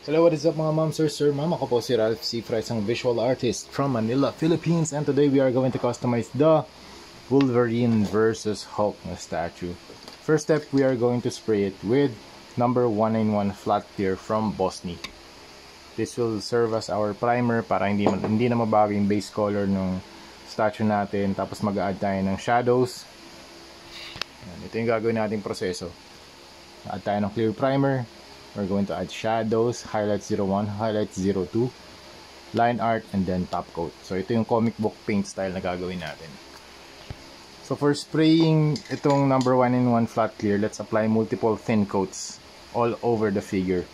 Hello, what is up mga ma'am, sir, ma'am? Ako po si Ralph C. Fry, isang visual artist from Manila, Philippines. And today we are going to customize the Wolverine versus Hulk na statue. First step, we are going to spray it with number 191 flat clear from Bosni. This will serve as our primer para hindi na mabago yung base color ng statue natin. Tapos mag-add tayo ng shadows. Ito yung gagawin nating proseso. Add tayo ng clear primer. We're going to add shadows, highlights 01, highlights 02, line art, and then top coat. So ito yung comic book paint style na gagawin natin. So for spraying itong number 1-in-1 flat clear, let's apply multiple thin coats all over the figure.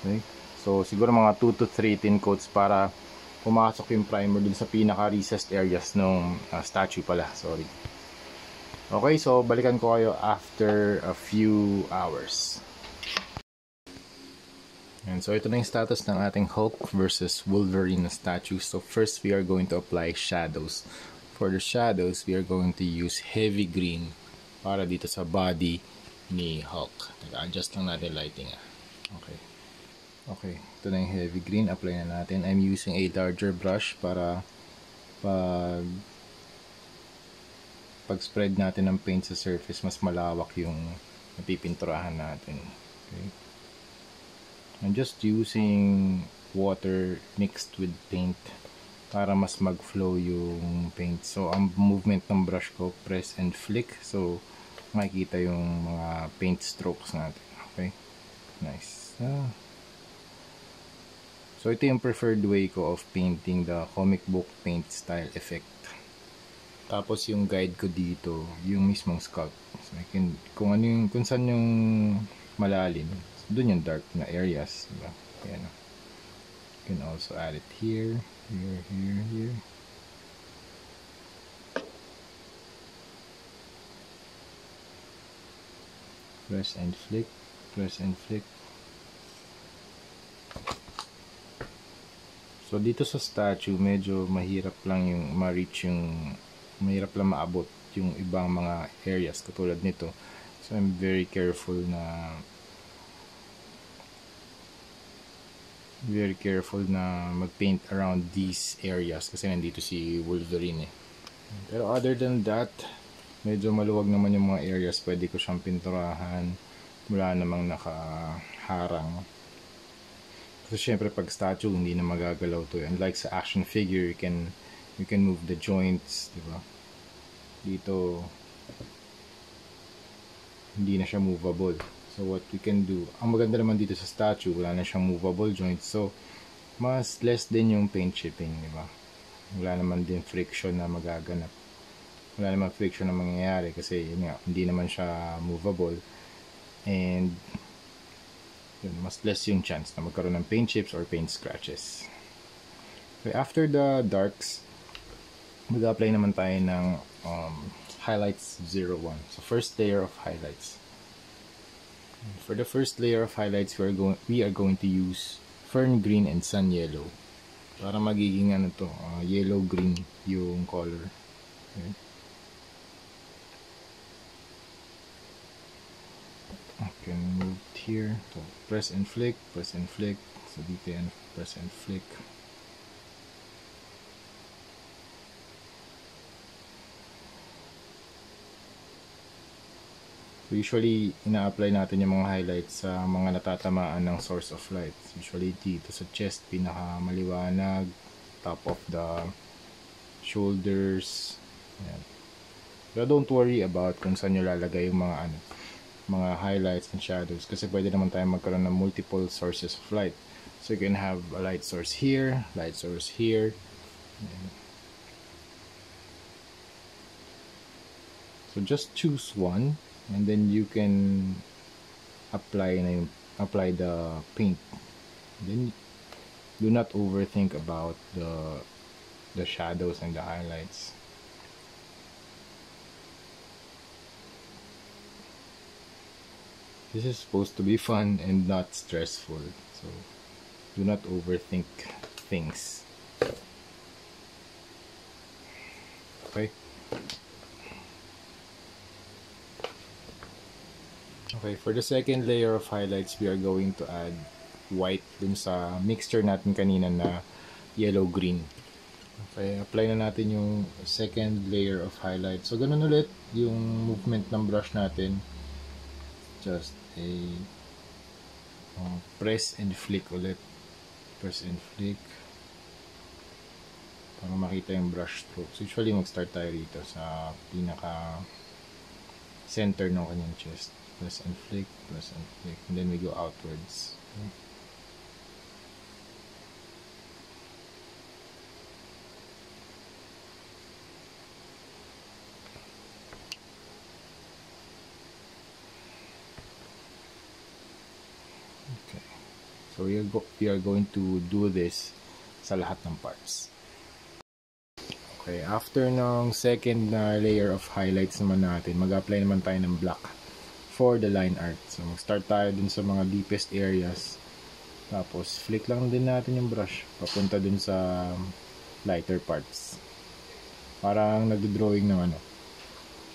Okay? So siguro mga 2 to 3 thin coats para pumasok yung primer dun sa pinaka-recessed areas ng statue pala. Sorry. Okay, so balikan ko kayo after a few hours. And so ito na yung status ng ating Hulk versus Wolverine na statue. So first we are going to apply shadows. For the shadows, we are going to use heavy green para dito sa body ni Hulk. Nag-adjust lang natin lighting. Okay, ito na yung heavy green. Apply na natin. I'm using a larger brush para pag spread natin ng paint sa surface, mas malawak yung napipinturahan natin. Okay. I'm just using water mixed with paint para mas mag-flow yung paint. So, ang movement ng brush ko, press and flick. So, makikita yung mga paint strokes natin. Okay? Nice. So, ito yung preferred way ko of painting the comic book paint style effect. Tapos, yung guide ko dito, yung mismong sculpt. So, kung saan yung malalim, doon yung dark na areas, diba? Ayan. You can also add it here, here. Press and flick, press and flick. So dito sa statue, medyo mahirap lang mahirap lang maabot yung ibang mga areas katulad nito. So I'm very careful na mag-paint around these areas kasi nandito si Wolverine eh. Pero other than that, medyo maluwag naman yung mga areas, pwede ko siyang pinturahan, wala namang nakaharang. Kasi syempre pag statue hindi na magagalaw to. Unlike sa action figure, you can move the joints, diba? Dito hindi na siya movable. So what we can do, ang maganda naman dito sa statue, wala na siyang movable joints. So mas less din yung paint chipping, di ba? Wala naman din friction na magaganap. Wala naman friction na mangyayari kasi yun nga, hindi naman siya movable. And yun, mas less yung chance na magkaroon ng paint chips or paint scratches. Okay, after the darks, mag-apply naman tayo ng highlights 01. So first layer of highlights. For the first layer of highlights, we are going to use fern green and sun yellow para magiging yellow green yung color. Okay. I can move it here. So press and flick, press and flick. So dito yan, press and flick. So usually, ina-apply natin yung mga highlights sa mga natatamaan ng source of light. Usually dito sa chest, pinakamaliwanag, top of the shoulders. Ayan. Pero don't worry about kung saan nyo lalagay yung mga highlights and shadows kasi pwede naman tayo magkaroon ng multiple sources of light. So you can have a light source here, light source here. Ayan. So just choose one. And then you can apply the paint. Then do not overthink about the shadows and the highlights. This is supposed to be fun and not stressful. So do not overthink things. Okay. Okay, for the second layer of highlights, we are going to add white dun sa mixture natin kanina na yellow-green. Okay, apply na natin yung second layer of highlight. So, ganun ulit yung movement ng brush natin. Just a press and flick ulit. Press and flick para makita yung brush strokes. Usually, mag-start tayo rito sa pinaka center ng kanyang chest. Press and flick, and then we go outwards. Okay. So we are going to do this sa lahat ng parts. Okay, after ng second layer of highlights naman natin, mag-apply naman tayo ng black for the line art. So mag-start tayo dun sa mga deepest areas. Tapos flick lang din natin yung brush papunta dun sa lighter parts. Parang nagdo-drawing ng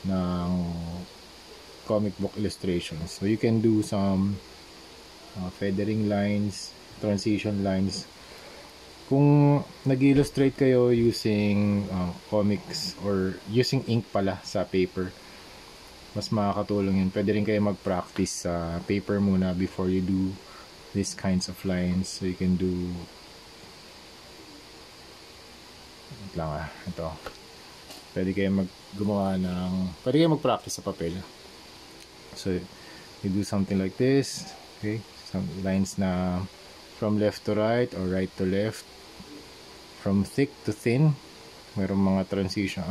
ng comic book illustrations. So you can do some feathering lines, transition lines. Kung nag-illustrate kayo using comics or using ink pala sa paper, mas makakatulong yun. Pwede rin kayo mag-practice sa paper muna before you do these kinds of lines. So you can do ito. Pwede kayo pwede kayo mag-practice sa papel. So you do something like this. Okay, some lines na from left to right or right to left, from thick to thin. Mayroong mga transition,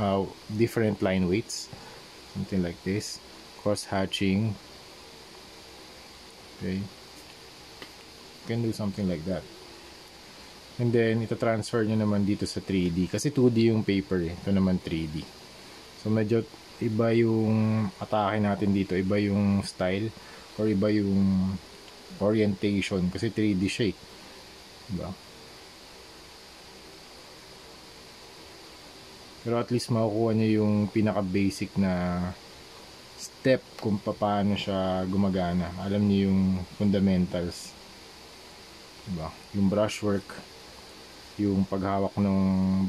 different line weights, something like this. Cross hatching. Okay, you can do something like that. And then ito transfer nyo naman dito sa 3D kasi 2D yung paper ito naman 3D. So medyo iba yung atake natin dito, iba yung style or iba yung orientation kasi 3D siya, diba? Pero at least makukuha nyo yung pinaka basic na step kung paano siya gumagana. Alam niyo yung fundamentals, diba? Yung brushwork, yung paghawak ng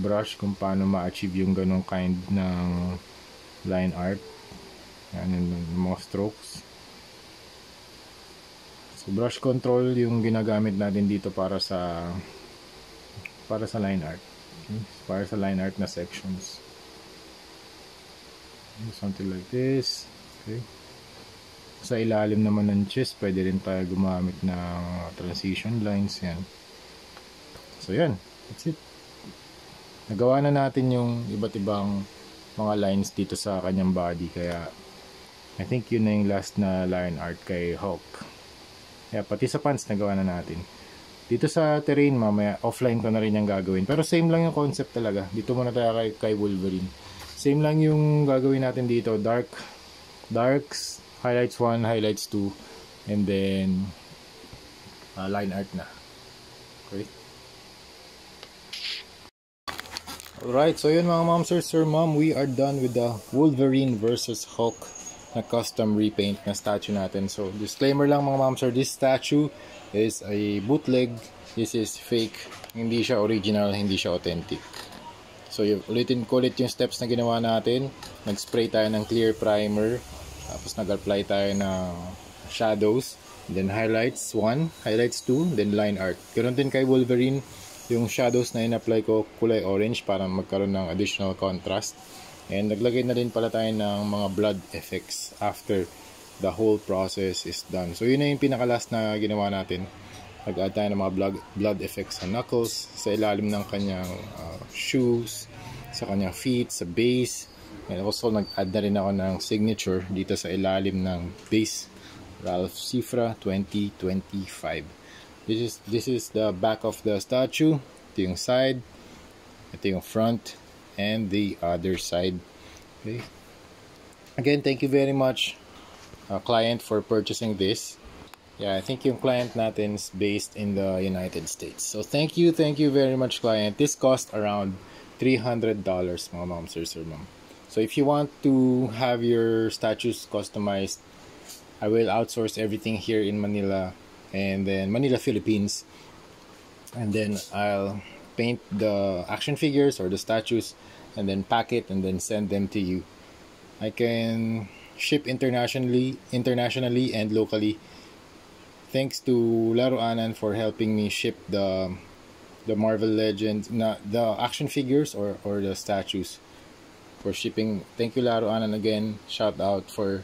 brush, kung paano ma-achieve yung ganong kind ng line art. Yan yung mga strokes. So brush control yung ginagamit natin dito para sa line art. Okay? Para sa line art na sections. Something like this. Okay. Sa ilalim naman ng chest, pwede rin tayo gumamit ng transition lines. Yan. So yan. That's it. Nagawa na natin yung iba't ibang mga lines dito sa kanyang body. Kaya I think yun na yung last na line art kay Hulk. Kaya pati sa pants nagawa na natin. Dito sa terrain mamaya offline ko na rin yung gagawin. Pero same lang yung concept talaga. Dito muna tayo kay Wolverine. Same lang yung gagawin natin dito. Darks, highlights 1, highlights 2, and then line art na. Okay. Alright, so yun mga ma'am, sir, ma'am, we are done with the Wolverine versus Hulk na custom repaint na statue natin. So disclaimer lang mga ma'am, sir, this statue is a bootleg. This is fake. Hindi siya original, hindi siya authentic. So ulitin ko ulit yung steps na ginawa natin. Nag-spray tayo ng clear primer, tapos nag-apply tayo ng shadows, then highlights 1, highlights 2, then line art. Ganoon din kay Wolverine, yung shadows na in-apply ko kulay orange para magkaroon ng additional contrast. And naglagay na rin pala tayo ng mga blood effects after the whole process is done. So yun na yung pinaka-last na ginawa natin. Nag-add tayo ng mga blood effects sa knuckles, sa ilalim ng kanyang shoes, sa kanyang feet, sa base. And also nag-add na rin ako ng signature dito sa ilalim ng base, Ralph Cifra 2025. This is the back of the statue. Ito yung side, ito yung front, and the other side. Okay. Again, thank you very much, client, for purchasing this. Yeah, I think yung client natin is based in the United States. So thank you very much, client. This cost around $300, mga ma'am, sir, ma'am. So if you want to have your statues customized, I will outsource everything here in Manila. and then Manila, Philippines. And then I'll paint the action figures or the statues and then pack it and then send them to you. I can ship internationally and locally. Thanks to Laruanan for helping me ship the Marvel Legends, not the action figures or the statues for shipping. Thank you, Laruanan, again. Shout out for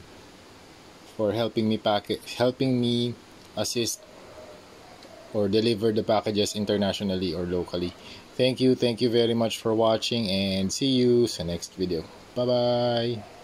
helping me helping me assist or deliver the packages internationally or locally. Thank you very much for watching, and see you sa next video. Bye bye.